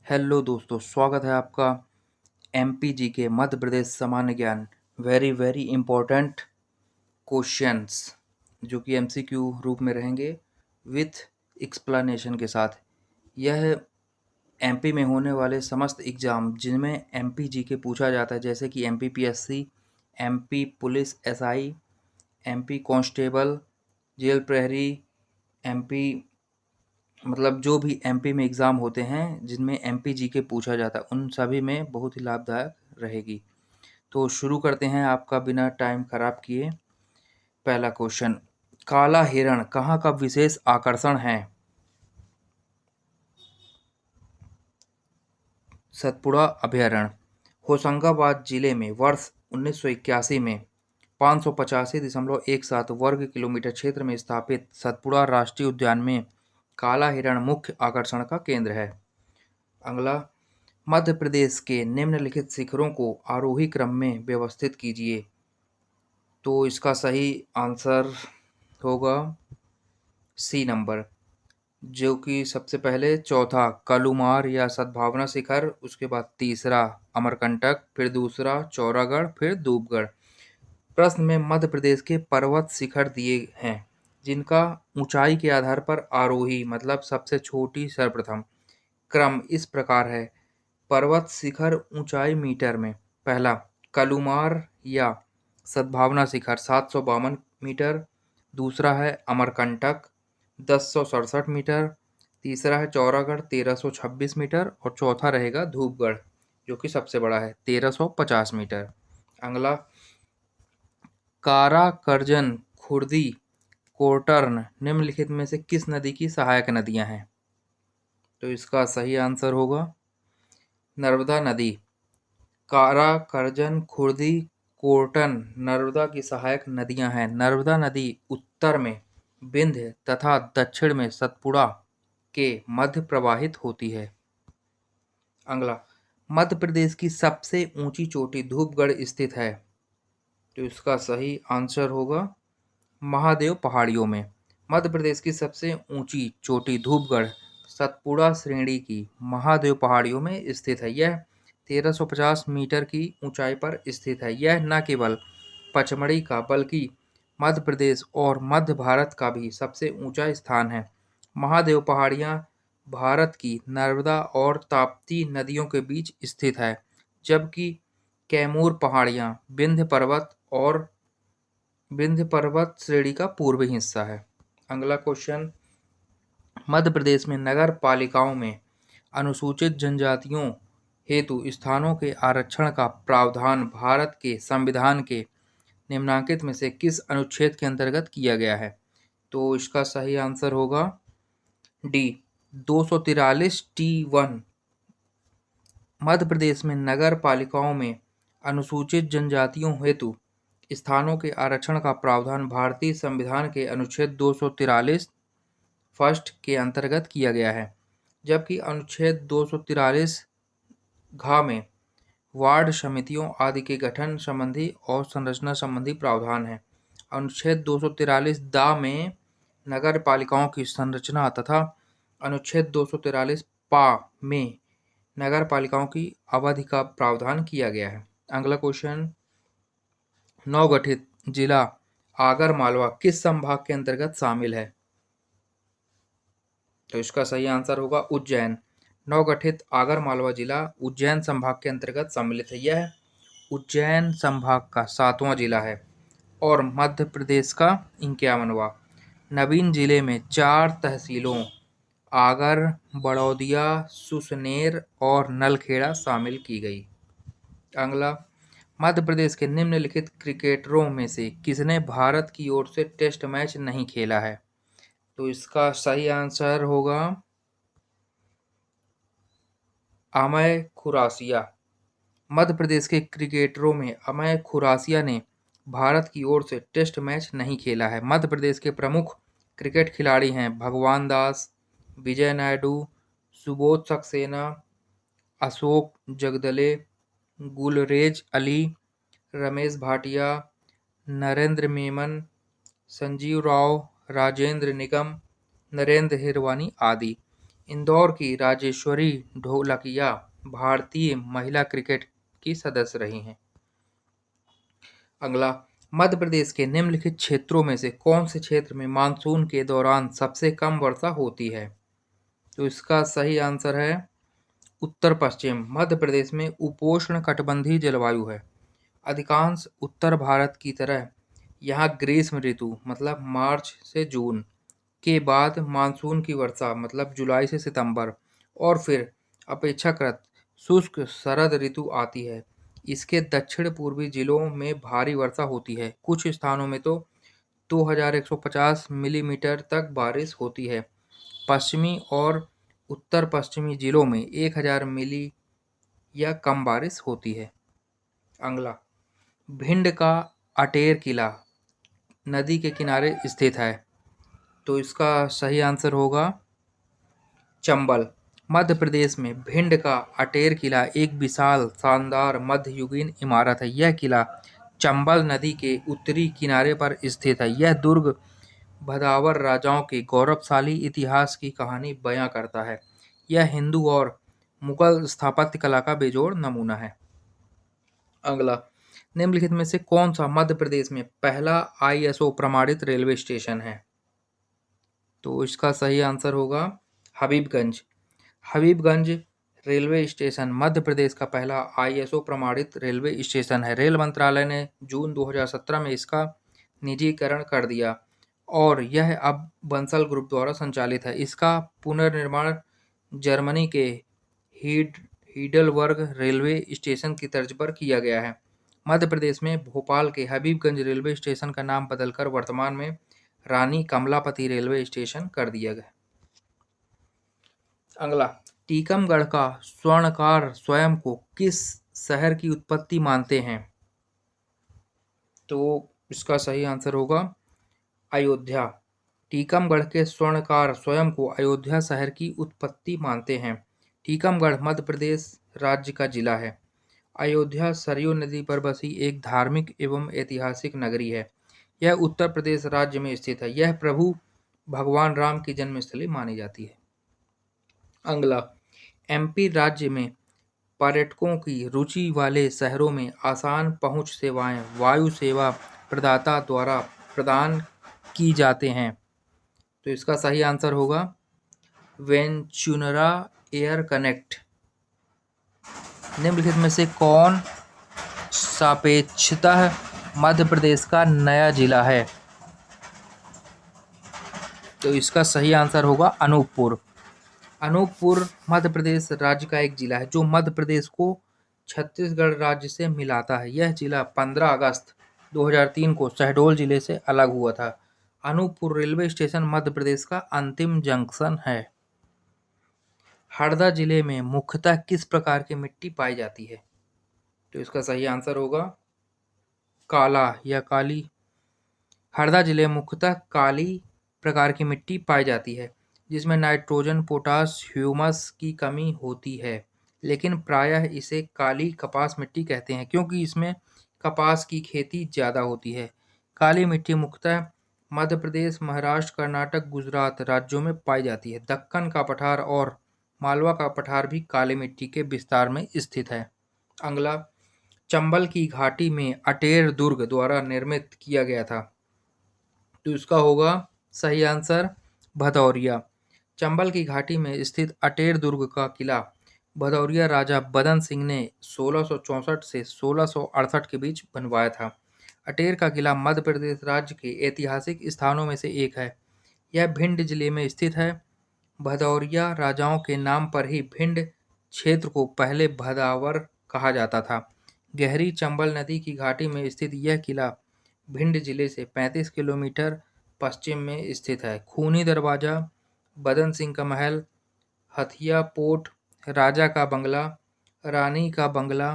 Hello दोस्तों, स्वागत है आपका एमपीजी के मध्य प्रदेश सामान्य ज्ञान वेरी वेरी इम्पोर्टेंट क्वेश्चंस जो कि एमसीक्यू रूप में रहेंगे विथ एक्सप्लेनेशन के साथ। यह एमपी में होने वाले समस्त एग्ज़ाम जिनमें एमपीजी के पूछा जाता है, जैसे कि MPPSC, MP police SI, MP constable, jail प्रहरी, एमपी मतलब जो भी एमपी में एग्ज़ाम होते हैं जिनमें एमपी जीके पूछा जाता है, उन सभी में बहुत ही लाभदायक रहेगी। तो शुरू करते हैं आपका बिना टाइम खराब किए। पहला क्वेश्चन, काला हिरण कहाँ का विशेष आकर्षण है? सतपुड़ा अभयारण्य। होशंगाबाद जिले में वर्ष 1981 में 585.17 वर्ग किलोमीटर क्षेत्र में स्थापित सतपुड़ा राष्ट्रीय उद्यान में काला हिरण मुख्य आकर्षण का केंद्र है। अगला, मध्य प्रदेश के निम्नलिखित शिखरों को आरोही क्रम में व्यवस्थित कीजिए। तो इसका सही आंसर होगा सी नंबर, जो कि सबसे पहले चौथा कलुमार या सद्भावना शिखर, उसके बाद तीसरा अमरकंटक, फिर दूसरा चौरागढ़, फिर धूपगढ़। प्रश्न में मध्य प्रदेश के पर्वत शिखर दिए हैं जिनका ऊंचाई के आधार पर आरोही मतलब सबसे छोटी सर्वप्रथम क्रम इस प्रकार है। पर्वत शिखर ऊंचाई मीटर में, पहला कलुमार या सद्भावना शिखर 752 मीटर, दूसरा है अमरकंटक 1067 मीटर, तीसरा है चौरागढ़ 1326 मीटर और चौथा रहेगा धूपगढ़ जो कि सबसे बड़ा है 1350 मीटर। अगला, कारा करजन खुर्दी कोटर्न निम्नलिखित में से किस नदी की सहायक नदियां हैं? तो इसका सही आंसर होगा नर्मदा नदी। कारा करजन खुर्दी कोटन नर्मदा की सहायक नदियां हैं। नर्मदा नदी उत्तर में विंध्य तथा दक्षिण में सतपुड़ा के मध्य प्रवाहित होती है। अगला, मध्य प्रदेश की सबसे ऊंची चोटी धूपगढ़ स्थित है। तो इसका सही आंसर होगा महादेव पहाड़ियों में। मध्य प्रदेश की सबसे ऊंची चोटी धूपगढ़ सतपुड़ा श्रेणी की महादेव पहाड़ियों में स्थित है। यह 1350 मीटर की ऊंचाई पर स्थित है। यह न केवल पचमढ़ी का बल्कि मध्य प्रदेश और मध्य भारत का भी सबसे ऊंचा स्थान है। महादेव पहाड़ियां भारत की नर्मदा और ताप्ती नदियों के बीच स्थित है, जबकि कैमूर पहाड़ियां विंध्य पर्वत श्रेणी का पूर्वी हिस्सा है। अगला क्वेश्चन, मध्य प्रदेश में नगर पालिकाओं में अनुसूचित जनजातियों हेतु स्थानों के आरक्षण का प्रावधान भारत के संविधान के निम्नलिखित में से किस अनुच्छेद के अंतर्गत किया गया है? तो इसका सही आंसर होगा डी 243 T1। मध्य प्रदेश में नगर पालिकाओं में अनुसूचित जनजातियों हेतु स्थानों के आरक्षण का प्रावधान भारतीय संविधान के अनुच्छेद 243 फर्स्ट के अंतर्गत किया गया है, जबकि अनुच्छेद 243 घ में वार्ड समितियों आदि के गठन संबंधी और संरचना संबंधी प्रावधान है। अनुच्छेद 243 दा में नगर पालिकाओं की संरचना तथा अनुच्छेद 243 पा में नगर पालिकाओं की अवधि का प्रावधान किया गया है। अगला क्वेश्चन, नवगठित जिला आगर मालवा किस संभाग के अंतर्गत शामिल है? तो इसका सही आंसर होगा उज्जैन। नवगठित आगर मालवा जिला उज्जैन संभाग के अंतर्गत सम्मिलित है। यह उज्जैन संभाग का 7वां जिला है और मध्य प्रदेश का 51वां। नवीन जिले में 4 तहसीलों आगर, बड़ौदिया, सुसनेर और नलखेड़ा शामिल की गई। अगला, मध्य प्रदेश के निम्नलिखित क्रिकेटरों में से किसने भारत की ओर से टेस्ट मैच नहीं खेला है? तो इसका सही आंसर होगा अमय खुरासिया। मध्य प्रदेश के क्रिकेटरों में अमय खुरासिया ने भारत की ओर से टेस्ट मैच नहीं खेला है। मध्य प्रदेश के प्रमुख क्रिकेट खिलाड़ी हैं भगवान दास, विजय नायडू, सुबोध सक्सेना, अशोक जगदले, गुलरेज अली, रमेश भाटिया, नरेंद्र मेमन, संजीव राव, राजेंद्र निगम, नरेंद्र हिरवानी आदि। इंदौर की राजेश्वरी ढोलकिया भारतीय महिला क्रिकेट की सदस्य रही हैं। अगला, मध्य प्रदेश के निम्नलिखित क्षेत्रों में से कौन से क्षेत्र में मानसून के दौरान सबसे कम वर्षा होती है? तो इसका सही आंसर है उत्तर पश्चिम मध्य प्रदेश में उपोष्ण कटिबंधीय जलवायु है। अधिकांश उत्तर भारत की तरह यहाँ ग्रीष्म ऋतु मतलब मार्च से जून के बाद मानसून की वर्षा मतलब जुलाई से सितंबर और फिर अपेक्षाकृत शुष्क शरद ऋतु आती है। इसके दक्षिण पूर्वी जिलों में भारी वर्षा होती है। कुछ स्थानों में तो 2150 मिलीमीटर तक बारिश होती है। पश्चिमी और उत्तर पश्चिमी जिलों में 1000 मिली या कम बारिश होती है। अगला, भिंड का अटेर किला नदी के किनारे स्थित है। तो इसका सही आंसर होगा चंबल। मध्य प्रदेश में भिंड का अटेर किला एक विशाल शानदार मध्ययुगीन इमारत है। यह किला चंबल नदी के उत्तरी किनारे पर स्थित है। यह दुर्ग भदावर राजाओं के गौरवशाली इतिहास की कहानी बयां करता है। यह हिंदू और मुगल स्थापत्य कला का बेजोड़ नमूना है। अगला, निम्नलिखित में से कौन सा मध्य प्रदेश में पहला ISO प्रमाणित रेलवे स्टेशन है? तो इसका सही आंसर होगा हबीबगंज। हबीबगंज रेलवे स्टेशन मध्य प्रदेश का पहला ISO प्रमाणित रेलवे स्टेशन है। रेल मंत्रालय ने जून 2017 में इसका निजीकरण कर दिया और यह अब बंसल ग्रुप द्वारा संचालित है। इसका पुनर्निर्माण जर्मनी के हीडलबर्ग रेलवे स्टेशन की तर्ज पर किया गया है। मध्य प्रदेश में भोपाल के हबीबगंज रेलवे स्टेशन का नाम बदलकर वर्तमान में रानी कमलापति रेलवे स्टेशन कर दिया गया। अगला, टीकमगढ़ का स्वर्णकार स्वयं को किस शहर की उत्पत्ति मानते हैं? तो इसका सही आंसर होगा अयोध्या। टीकमगढ़ के स्वर्णकार स्वयं को अयोध्या शहर की उत्पत्ति मानते हैं। टीकमगढ़ मध्य प्रदेश राज्य का जिला है। अयोध्या सरयू नदी पर बसी एक धार्मिक एवं ऐतिहासिक नगरी है। यह उत्तर प्रदेश राज्य में स्थित है। यह प्रभु भगवान राम की जन्मस्थली मानी जाती है। अगला, MP राज्य में पर्यटकों की रुचि वाले शहरों में आसान पहुंच सेवाएं वायु सेवा प्रदाता द्वारा प्रदान की जाते हैं। तो इसका सही आंसर होगा वेंचुनरा एयर कनेक्ट। निम्नलिखित में से कौन सापेक्षतः मध्य प्रदेश का नया जिला है? तो इसका सही आंसर होगा अनूपपुर। अनूपपुर मध्य प्रदेश राज्य का एक जिला है जो मध्य प्रदेश को छत्तीसगढ़ राज्य से मिलाता है। यह जिला 15 अगस्त 2003 को शहडोल जिले से अलग हुआ था। अनूपपुर रेलवे स्टेशन मध्य प्रदेश का अंतिम जंक्शन है। हरदा जिले में मुख्यतः किस प्रकार की मिट्टी पाई जाती है? तो इसका सही आंसर होगा काला या काली। हरदा जिले में मुख्यतः काली प्रकार की मिट्टी पाई जाती है जिसमें नाइट्रोजन पोटाश ह्यूमस की कमी होती है। लेकिन प्रायः इसे काली कपास मिट्टी कहते हैं क्योंकि इसमें कपास की खेती ज़्यादा होती है। काली मिट्टी मुख्यतः मध्य प्रदेश महाराष्ट्र कर्नाटक गुजरात राज्यों में पाई जाती है। दक्कन का पठार और मालवा का पठार भी काली मिट्टी के विस्तार में स्थित है। अगला, चंबल की घाटी में अटेर दुर्ग द्वारा निर्मित किया गया था। तो इसका होगा सही आंसर भदौरिया। चंबल की घाटी में स्थित अटेर दुर्ग का किला भदौरिया राजा बदन सिंह ने 1664 से 1668 के बीच बनवाया था। अटेर का किला मध्य प्रदेश राज्य के ऐतिहासिक स्थानों में से एक है। यह भिंड जिले में स्थित है। भदौरिया राजाओं के नाम पर ही भिंड क्षेत्र को पहले भदावर कहा जाता था। गहरी चंबल नदी की घाटी में स्थित यह किला भिंड जिले से 35 किलोमीटर पश्चिम में स्थित है। खूनी दरवाजा, बदन सिंह का महल, हथिया पोर्ट, राजा का बंगला, रानी का बंगला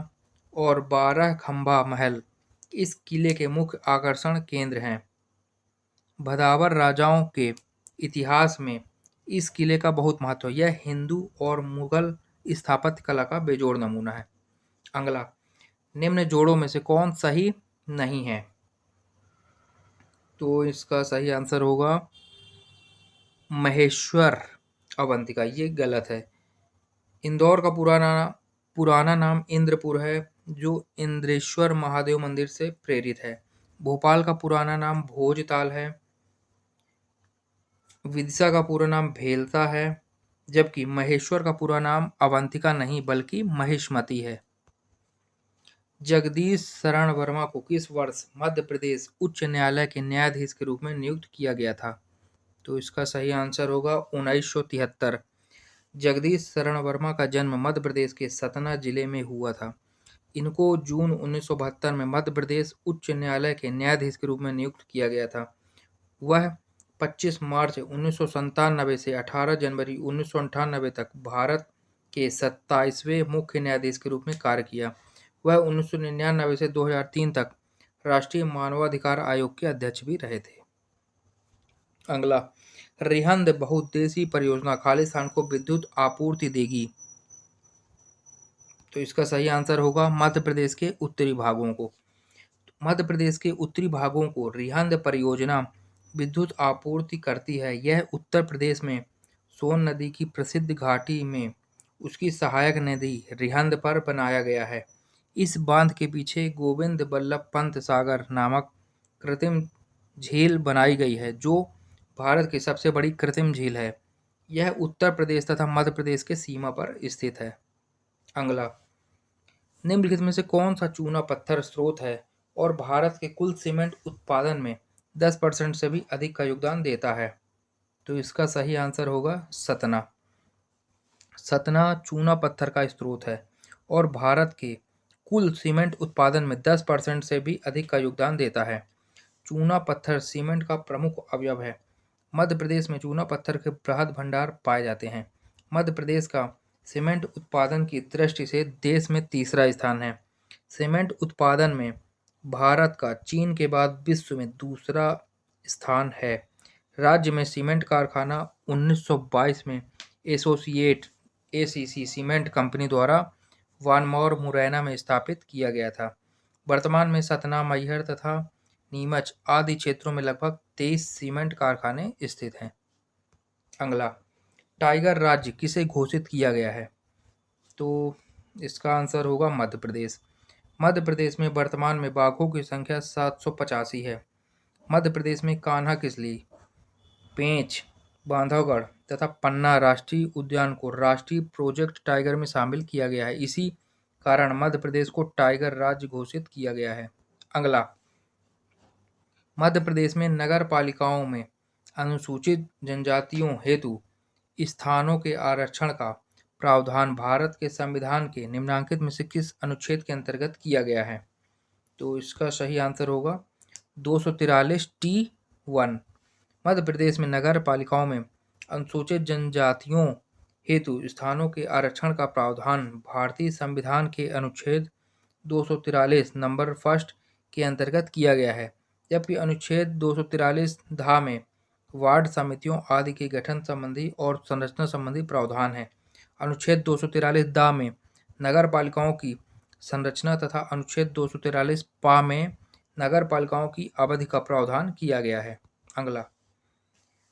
और 12 खंबा महल इस किले के मुख्य आकर्षण केंद्र हैं। भदावर राजाओं के इतिहास में इस किले का बहुत महत्व है। यह हिंदू और मुगल स्थापत्य कला का बेजोड़ नमूना है। अगला, निम्न जोड़ों में से कौन सही नहीं है? तो इसका सही आंसर होगा महेश्वर। अवंतिका, ये गलत है। इंदौर का पुराना नाम इंद्रपुर है, जो इंद्रेश्वर महादेव मंदिर से प्रेरित है। भोपाल का पुराना नाम भोजताल है। विदिशा का पूरा नाम भेलता है, जबकि महेश्वर का पूरा नाम अवंतिका नहीं बल्कि महिष्मति है। जगदीश शरण वर्मा को किस वर्ष मध्य प्रदेश उच्च न्यायालय के न्यायाधीश के रूप में नियुक्त किया गया था? तो इसका सही आंसर होगा 1973। जगदीश शरण वर्मा का जन्म मध्य प्रदेश के सतना जिले में हुआ था। इनको जून 1972 में मध्य प्रदेश उच्च न्यायालय के न्यायाधीश के रूप में नियुक्त किया गया था। वह 25 मार्च 1997 से 18 जनवरी 1998 तक भारत के 27वें मुख्य न्यायाधीश के रूप में कार्य किया। वह 1999 से 2003 तक राष्ट्रीय मानवाधिकार आयोग के अध्यक्ष भी रहे थे। अगला, रिहंद बहुउद्देशीय परियोजना खालिस्तान को विद्युत आपूर्ति देगी। तो इसका सही आंसर होगा मध्य प्रदेश के उत्तरी भागों को। मध्य प्रदेश के उत्तरी भागों को रिहंद परियोजना विद्युत आपूर्ति करती है। यह उत्तर प्रदेश में सोन नदी की प्रसिद्ध घाटी में उसकी सहायक नदी रिहंद पर बनाया गया है। इस बांध के पीछे गोविंद बल्लभ पंत सागर नामक कृत्रिम झील बनाई गई है, जो भारत की सबसे बड़ी कृत्रिम झील है। यह उत्तर प्रदेश तथा मध्य प्रदेश के सीमा पर स्थित है। अगला, निम्नलिखित में से कौन सा चूना पत्थर स्रोत है और भारत के कुल सीमेंट उत्पादन में 10% से भी अधिक का योगदान देता है? तो इसका सही आंसर होगा सतना। सतना चूना पत्थर का स्रोत है और भारत के कुल सीमेंट उत्पादन में 10% से भी अधिक का योगदान देता है। चूना पत्थर सीमेंट का प्रमुख अवयव है। मध्य प्रदेश में चूना पत्थर के बृहद भंडार पाए जाते हैं। मध्य प्रदेश का सीमेंट उत्पादन की दृष्टि से देश में तीसरा स्थान है। सीमेंट उत्पादन में भारत का चीन के बाद विश्व में दूसरा स्थान है। राज्य में सीमेंट कारखाना 1922 में एसोसिएट एसीसी सीमेंट कंपनी द्वारा वानमौर मुरैना में स्थापित किया गया था। वर्तमान में सतना, मैहर तथा नीमच आदि क्षेत्रों में लगभग 23 सीमेंट कारखाने स्थित हैं। अगला, टाइगर राज्य किसे घोषित किया गया है? तो इसका आंसर होगा मध्य प्रदेश। मध्य प्रदेश में वर्तमान में बाघों की संख्या 785 है। मध्य प्रदेश में कान्हा किसली, पेंच, बांधवगढ़ तथा पन्ना राष्ट्रीय उद्यान को राष्ट्रीय प्रोजेक्ट टाइगर में शामिल किया गया है। इसी कारण मध्य प्रदेश को टाइगर राज्य घोषित किया गया है। अगला, मध्य प्रदेश में नगर पालिकाओं में अनुसूचित जनजातियों हेतु स्थानों के आरक्षण का प्रावधान भारत के संविधान के निम्नलिखित में से किस अनुच्छेद के अंतर्गत किया गया है? तो इसका सही आंसर होगा 243(1). मध्य प्रदेश में नगर पालिकाओं में अनुसूचित जनजातियों हेतु स्थानों के आरक्षण का प्रावधान भारतीय संविधान के अनुच्छेद 243 नंबर फर्स्ट के अंतर्गत किया गया है, जबकि अनुच्छेद 243 धा में वार्ड समितियों आदि के गठन संबंधी और संरचना संबंधी प्रावधान है। अनुच्छेद 243 दा में नगर पालिकाओं की संरचना तथा अनुच्छेद 243 पा में नगर पालिकाओं की अवधि का प्रावधान किया गया है। अगला,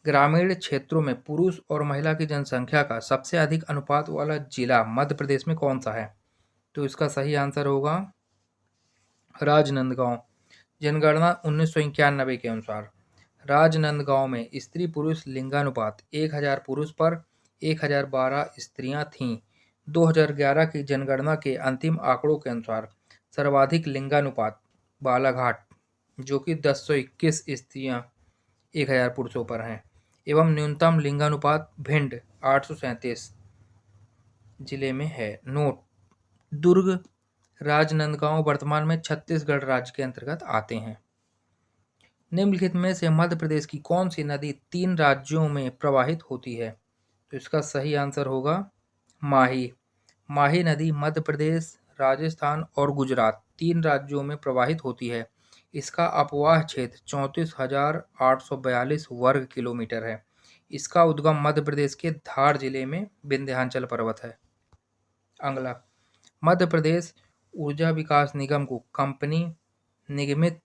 ग्रामीण क्षेत्रों में पुरुष और महिला की जनसंख्या का सबसे अधिक अनुपात वाला जिला मध्य प्रदेश में कौन सा है? तो इसका सही आंसर होगा राजनांदगांव। जनगणना 1991 के अनुसार राजनांदगांव में स्त्री पुरुष लिंगानुपात 1000 पुरुष पर 1012 स्त्रियां थीं। 2011 की जनगणना के अंतिम आंकड़ों के अनुसार सर्वाधिक लिंगानुपात बालाघाट, जो कि 1021 स्त्रियां 1000 पुरुषों पर हैं, एवं न्यूनतम लिंगानुपात भिंड 837 जिले में है। नोट: दुर्ग, राजनांदगांव वर्तमान में छत्तीसगढ़ राज्य के अंतर्गत आते हैं। निम्नलिखित में से मध्य प्रदेश की कौन सी नदी 3 राज्यों में प्रवाहित होती है? तो इसका सही आंसर होगा माही। माही नदी मध्य प्रदेश, राजस्थान और गुजरात 3 राज्यों में प्रवाहित होती है। इसका अपवाह क्षेत्र 34,842 वर्ग किलोमीटर है। इसका उद्गम मध्य प्रदेश के धार जिले में विंध्याचल पर्वत है। अगला, मध्य प्रदेश ऊर्जा विकास निगम को कंपनी निगमित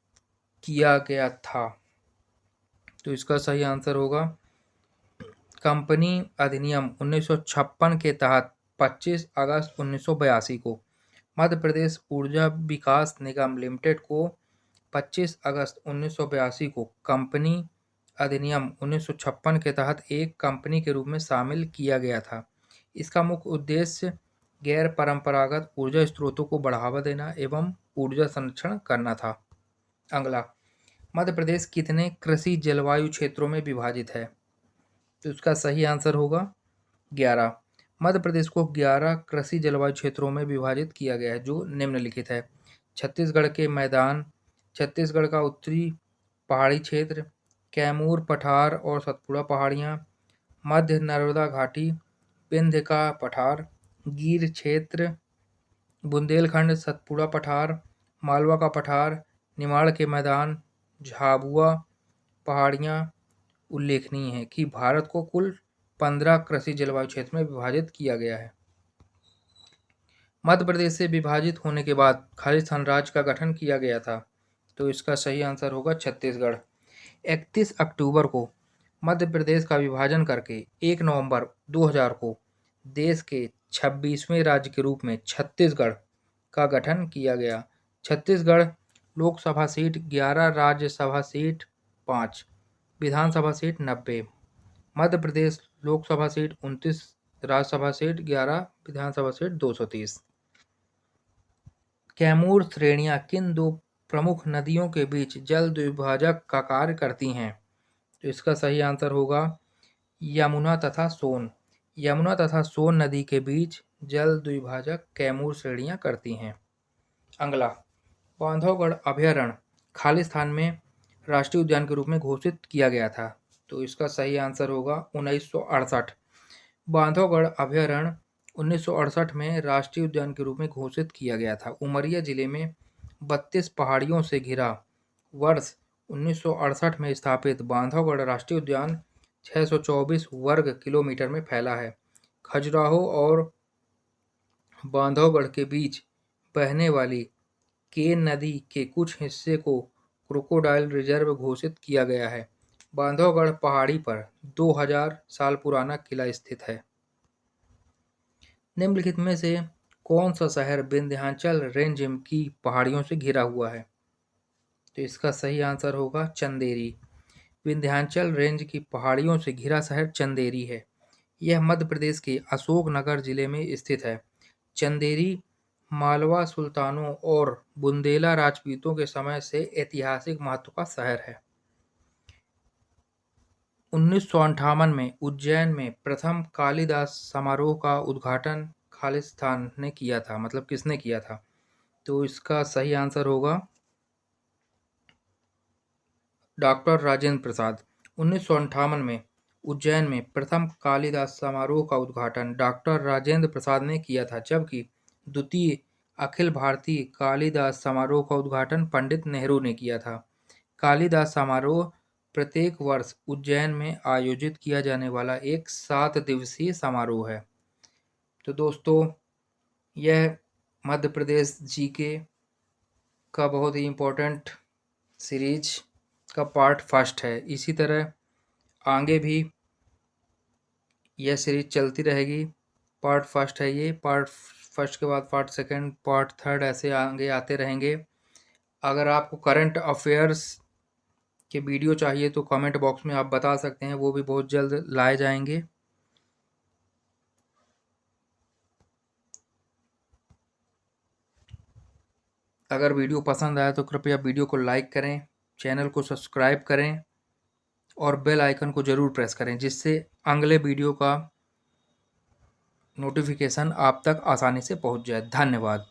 किया गया था। तो इसका सही आंसर होगा कंपनी अधिनियम 1956 के तहत 25 अगस्त 1982 को मध्य प्रदेश ऊर्जा विकास निगम लिमिटेड को 25 अगस्त 1982 को कंपनी अधिनियम 1956 के तहत एक कंपनी के रूप में शामिल किया गया था। इसका मुख्य उद्देश्य गैर परंपरागत ऊर्जा स्रोतों को बढ़ावा देना एवं ऊर्जा संरक्षण करना था। अगला, मध्य प्रदेश कितने कृषि जलवायु क्षेत्रों में विभाजित है? तो इसका सही आंसर होगा 11। मध्य प्रदेश को 11 कृषि जलवायु क्षेत्रों में विभाजित किया गया है, जो निम्नलिखित है। छत्तीसगढ़ के मैदान, छत्तीसगढ़ का उत्तरी पहाड़ी क्षेत्र, कैमूर पठार और सतपुड़ा पहाड़ियाँ, मध्य नर्मदा घाटी, विंध्य का पठार, गिर क्षेत्र, बुंदेलखंड सतपुड़ा पठार, मालवा का पठार, निमाड़ के मैदान, झाबुआ पहाड़ियाँ। उल्लेखनीय है कि भारत को कुल 15 कृषि जलवायु क्षेत्र में विभाजित किया गया है। मध्य प्रदेश से विभाजित होने के बाद खालिस्तान राज्य का गठन किया गया था, तो इसका सही आंसर होगा छत्तीसगढ़। 31 अक्टूबर को मध्य प्रदेश का विभाजन करके 1 नवंबर 2000 को देश के 26वें राज्य के रूप में छत्तीसगढ़ का गठन किया गया। छत्तीसगढ़ लोकसभा सीट 11, राज्यसभा सीट 5, विधानसभा seat 90। Madhya Pradesh Lok Sabha seat 29, Rajya Sabha seat 11, विधानसभा सीट 230। कैमूर श्रेणियां किन दो प्रमुख नदियों के बीच जल द्विभाजक का कार्य करती हैं? तो इसका सही आंसर होगा यमुना तथा सोन। यमुना तथा सोन नदी के बीच जल द्विभाजक कैमूर श्रेणियां करती हैं। अगला, बांधवगढ़ अभयारण्य खालिस्तान में राष्ट्रीय उद्यान के रूप में घोषित किया गया था, तो इसका सही आंसर होगा 1968। बांधवगढ़ अभयारण्य 1968 में राष्ट्रीय उद्यान के रूप में घोषित किया गया था। उमरिया जिले में 32 पहाड़ियों से घिरा वर्ष 1968 में स्थापित बांधवगढ़ राष्ट्रीय उद्यान 624 वर्ग किलोमीटर में फैला है। खजुराहो और बांधवगढ़ के बीच बहने वाली केन नदी के कुछ हिस्से को क्रोकोडाइल रिजर्व घोषित किया गया है। बांधवगढ़ पहाड़ी पर 2000 साल पुराना किला स्थित है। निम्नलिखित में से कौन सा शहर विंध्याचल रेंज की पहाड़ियों से घिरा हुआ है? तो इसका सही आंसर होगा चंदेरी। विंध्याचल रेंज की पहाड़ियों से घिरा शहर चंदेरी है। यह मध्य प्रदेश के अशोकनगर जिले में स्थित है। चंदेरी मालवा सुल्तानों और बुंदेला राजपूतों के समय से ऐतिहासिक महत्व का शहर है। 1958 में उज्जैन में प्रथम कालिदास समारोह का उद्घाटन खालिस्तान ने किया था, मतलब किसने किया था? तो इसका सही आंसर होगा डॉक्टर राजेंद्र प्रसाद। 1958 में उज्जैन में प्रथम कालिदास समारोह का उद्घाटन डॉक्टर राजेंद्र प्रसाद ने किया था, जबकि द्वितीय अखिल भारतीय कालिदास समारोह का उद्घाटन पंडित नेहरू ने किया था। कालिदास समारोह प्रत्येक वर्ष उज्जैन में आयोजित किया जाने वाला एक 7 दिवसीय समारोह है। तो दोस्तों, यह मध्य प्रदेश जीके का बहुत ही इम्पोर्टेंट सीरीज का पार्ट फर्स्ट है। इसी तरह आगे भी यह सीरीज चलती रहेगी। पार्ट फर्स्ट है ये, पार्ट फर्स्ट के बाद पार्ट सेकंड, पार्ट थर्ड, ऐसे आगे आते रहेंगे। अगर आपको करंट अफेयर्स के वीडियो चाहिए तो कमेंट बॉक्स में आप बता सकते हैं, वो भी बहुत जल्द लाए जाएंगे। अगर वीडियो पसंद आया तो कृपया वीडियो को लाइक करें, चैनल को सब्सक्राइब करें और बेल आइकन को ज़रूर प्रेस करें, जिससे अगले वीडियो का नोटिफिकेशन आप तक आसानी से पहुंच जाए। धन्यवाद।